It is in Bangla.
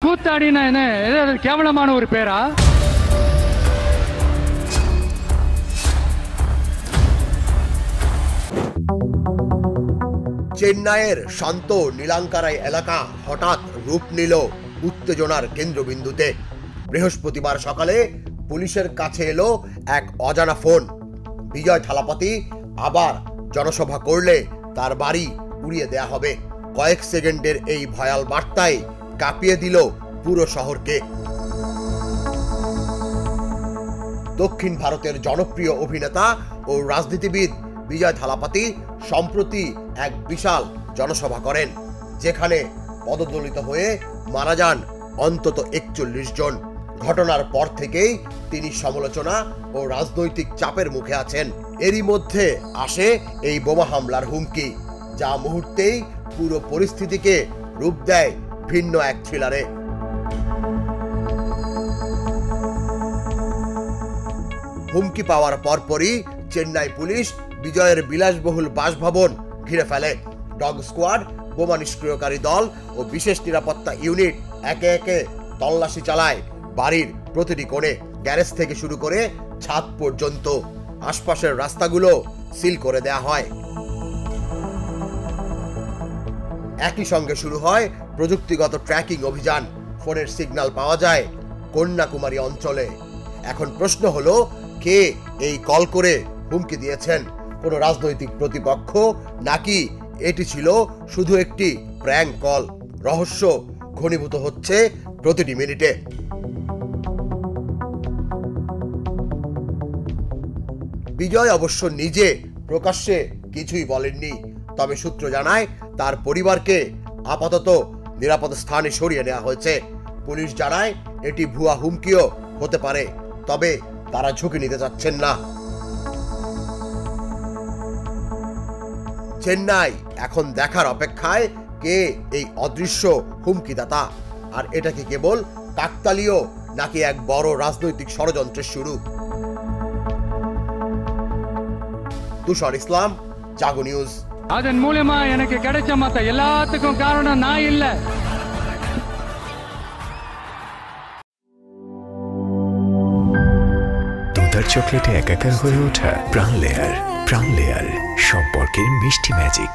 கூத்தாடினா என்ன ஏதாவது கேவலமான ஒரு பேரா? চেন্নাইয়ের শান্ত নীলাঙ্কারাই এলাকা হঠাৎ রূপ নিল উত্তেজনার কেন্দ্রবিন্দুতে। বৃহস্পতিবার সকালে পুলিশের কাছে এলো এক অজানা ফোন। বিজয় থালাপতি আবার জনসভা করলে তার বাড়ি উড়িয়ে দেয়া হবে। কয়েক সেকেন্ডের এই ভয়াল বার্তায় কাঁপিয়ে দিল পুরো শহরকে। দক্ষিণ ভারতের জনপ্রিয় অভিনেতা ও রাজনীতিবিদ বিজয় থালাপতি সম্প্রতি এক বিশাল জনসভা করেন, যেখানে পদদলিত হয়ে মারা যান অন্তত 41 জন। ঘটনার পর থেকেই তিনি সমালোচনা ও রাজনৈতিক চাপের মুখে আছেন। এরই মধ্যে আসে এই বোমা হামলার হুমকি, যা মুহূর্তেই পুরো পরিস্থিতিকে রূপ দেয় ভিন্ন এক থ্রিলারে। হুমকি পাওয়ার পরপরই চেন্নাই পুলিশ বিজয়ের বিলাসবহুল বাসভবন ঘিরে ফেলে। ডগ স্কোয়াড, বোমা নিষ্ক্রিয়কারী দল ও বিশেষ নিরাপত্তা ইউনিট একে একে তল্লাশি চালায় বাড়ির প্রতিটি কোণে, গ্যারেজ থেকে শুরু করে ছাদ পর্যন্ত। আশপাশের রাস্তাগুলো সিল করে দেয়া হয়। একই সঙ্গে শুরু হয় প্রযুক্তিগত ট্র্যাকিং অভিযান। ফোনের সিগন্যাল পাওয়া যায় কন্যাকুমারী অঞ্চলে। এখন প্রশ্ন হলো, কে এই কল করে হুমকি দিয়েছেন? কোনো রাজনৈতিক প্রতিপক্ষ, নাকি এটি ছিল শুধু একটি প্র্যাঙ্ক কল? রহস্য ঘনীভূত হচ্ছে প্রতিটি মিনিটে। বিজয় অবশ্য নিজে প্রকাশ্যে কিছুই বলেননি, তবে সূত্র জানায় তার পরিবারকে আপাতত নিরাপদ স্থানে সরিয়ে নেওয়া হয়েছে। পুলিশ জানায় এটি ভুয়া হুমকিও হতে পারে, তবে তারা ঝুঁকি নিতে চাচ্ছেন না। চেন্নাই এখন দেখার অপেক্ষায় কে এই অদৃশ্য হুমকিদাতা, আর এটা কি কেবল কাকতালীয় নাকি এক বড় রাজনৈতিক ষড়যন্ত্রের শুরু? তুষার ইসলাম, জাগো নিউজ। அதன் மூலமா எனக்கு கிடைச்ச மத்த எல்லாத்துக்கும் காரணம் நான் இல்ல। দুধার চকলেটে একাকার হয়ে ওঠা প্রাণ লেয়ার। প্রাণ লেয়ার, সম্পর্কের মিষ্টি ম্যাজিক।